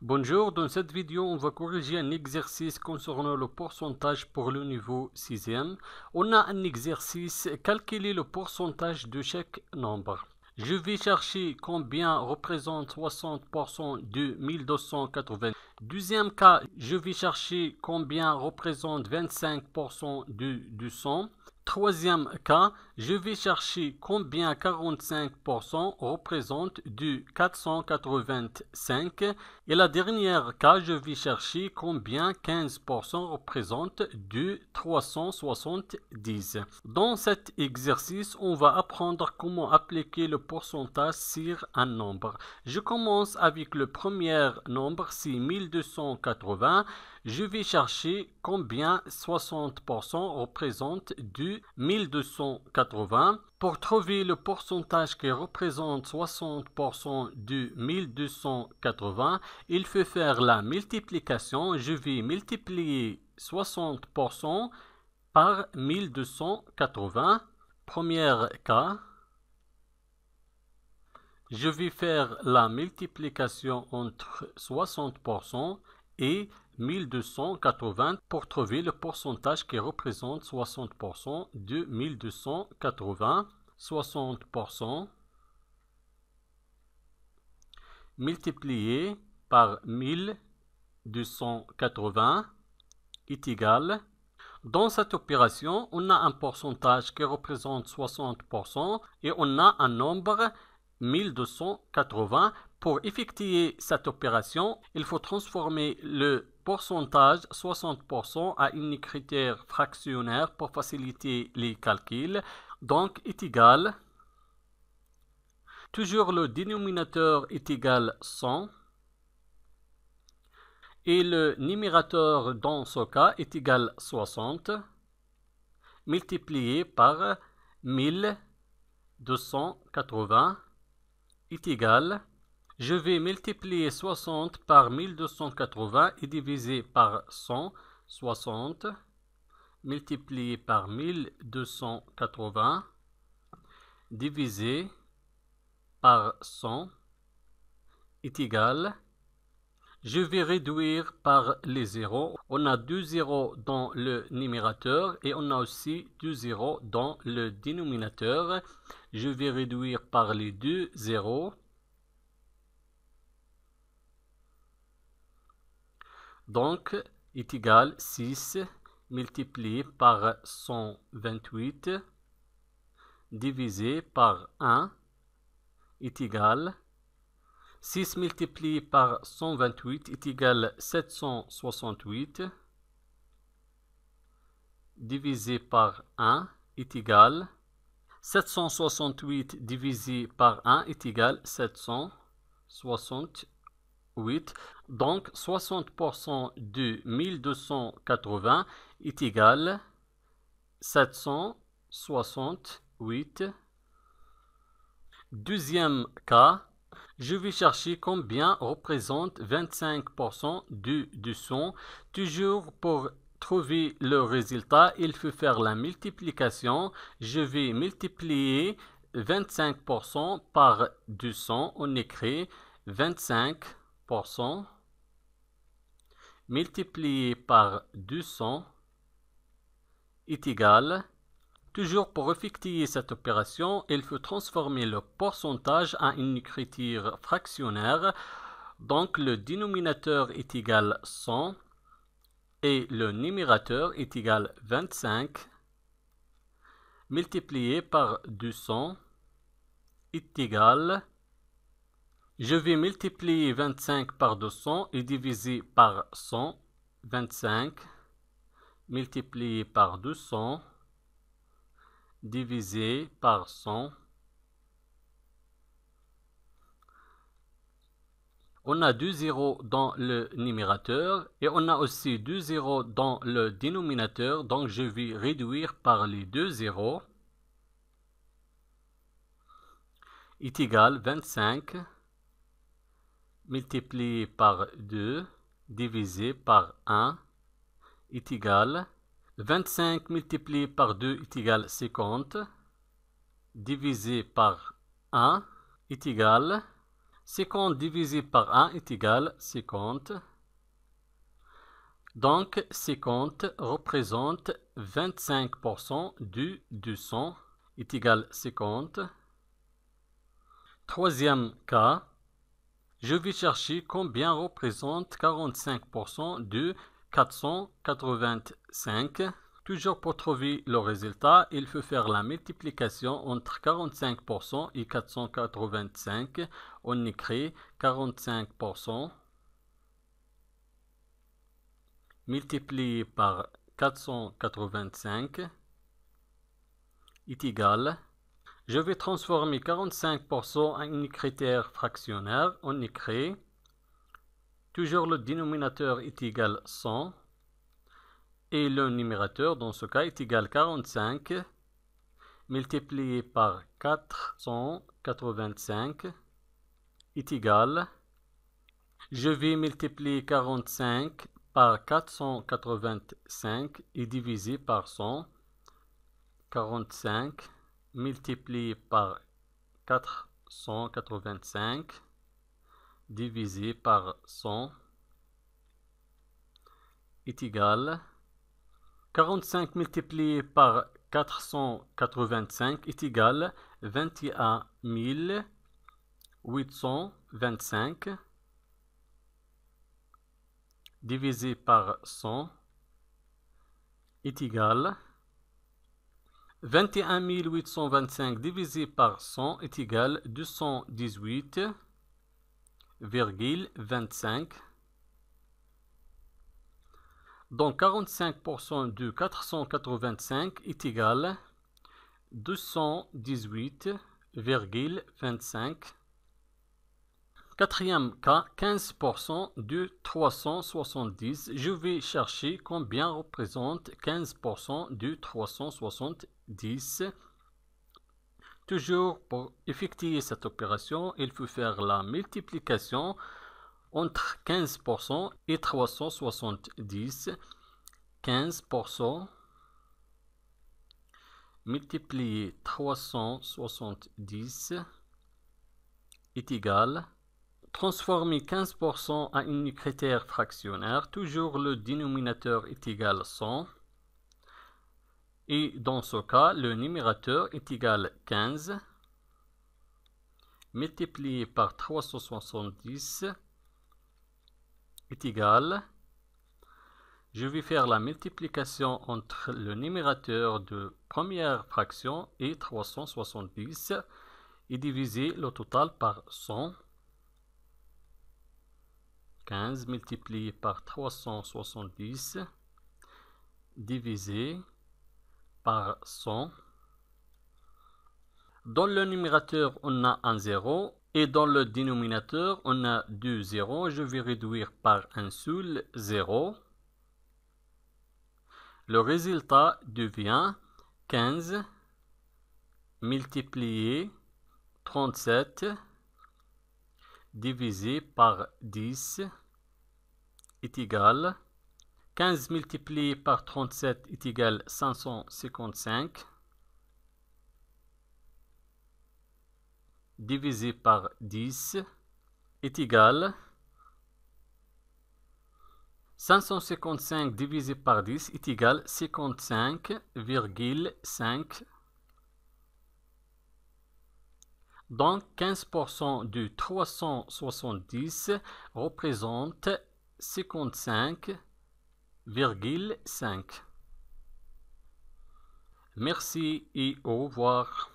Bonjour, dans cette vidéo, on va corriger un exercice concernant le pourcentage pour le niveau 6e. On a un exercice, calculer le pourcentage de chaque nombre. Je vais chercher combien représente 60% de 1280. Deuxième cas, je vais chercher combien représente 25% de 200. Troisième cas, je vais chercher combien 45% représente du 485. Et la dernière cas, je vais chercher combien 15% représente du 370. Dans cet exercice, on va apprendre comment appliquer le pourcentage sur un nombre. Je commence avec le premier nombre, c'est 1280. Je vais chercher combien 60% représente du 1280. Pour trouver le pourcentage qui représente 60% du 1280, il faut faire la multiplication. Je vais multiplier 60% par 1280. Premier cas. Je vais faire la multiplication entre 60% et 1280 pour trouver le pourcentage qui représente 60% de 1280. 60% multiplié par 1280 est égal. Dans cette opération, on a un pourcentage qui représente 60% et on a un nombre 1280. Pour effectuer cette opération, il faut transformer le pourcentage 60% à un critère fractionnaire pour faciliter les calculs. Donc, est égal. Toujours le dénominateur est égal 100. Et le numérateur dans ce cas est égal 60 multiplié par 1280 est égal. Je vais multiplier 60 par 1280 et diviser par 100. 60 multiplié par 1280 divisé par 100 est égal. Je vais réduire par les zéros. On a 2 zéros dans le numérateur et on a aussi 2 zéros dans le dénominateur. Je vais réduire par les 2 zéros. Donc, est égal 6 multiplié par 128 divisé par 1 est égal 6 multiplié par 128 est égal 768 divisé par 1 est égal 768 divisé par 1 est égal 768. Donc 60% de 1280 est égal 768. Deuxième cas. Je vais chercher combien représente 25% du 200. Toujours pour trouver le résultat, il faut faire la multiplication. Je vais multiplier 25% par 200. On écrit 25% multiplié par 200 est égal. Toujours pour effectuer cette opération, il faut transformer le pourcentage à une écriture fractionnaire. Donc le dénominateur est égal 100 et le numérateur est égal 25 multiplié par 200 est égal. Je vais multiplier 25 par 200 et diviser par 100. 25 multiplié par 200 divisé par 100. On a 2 zéros dans le numérateur et on a aussi 2 zéros dans le dénominateur. Donc je vais réduire par les 2 zéros. Est égal 25 multiplié par 2 divisé par 1 est égal 25 multiplié par 2 est égal 50 divisé par 1 est égal 50 divisé par 1 est égal à 50. Donc 50 représente 25% du 200 est égal à 50. Troisième cas, je vais chercher combien représente 45% de 485. Toujours pour trouver le résultat, il faut faire la multiplication entre 45% et 485. On écrit 45% multiplié par 485 est égal. Je vais transformer 45% en un critère fractionnaire. On écrit toujours le dénominateur est égal à 100 et le numérateur dans ce cas est égal à 45 multiplié par 485 est égal. Je vais multiplier 45 par 485 et diviser par 100. 45 multiplié par 485 divisé par 100 est égal. 45 multiplié par 485 est égal à 21 825 divisé par 100 est égal. 21 825 divisé par 100 est égal à 218,25. Donc 45% de 485 est égal à 218,25. Quatrième cas, 15% de 370. Je vais chercher combien représente 15% de 370. Toujours pour effectuer cette opération, il faut faire la multiplication entre 15% et 370. 15% multiplié 370 est égal. Transformer 15% en un critère fractionnaire. Toujours le dénominateur est égal à 100. Et dans ce cas, le numérateur est égal à 15 multiplié par 370 est égal. Je vais faire la multiplication entre le numérateur de première fraction et 370 et diviser le total par 100. 15 multiplié par 370 divisé par 100. Dans le numérateur, on a un 0 et dans le dénominateur, on a 2 zéros. Je vais réduire par un seul 0. Le résultat devient 15 multiplié 37 divisé par 10 est égal. 15 multiplié par 37 est égal à 555 divisé par 10 est égal. 555 divisé par 10 est égal à 55,5. Donc 15% de 370 représente 55,5. Merci et au revoir.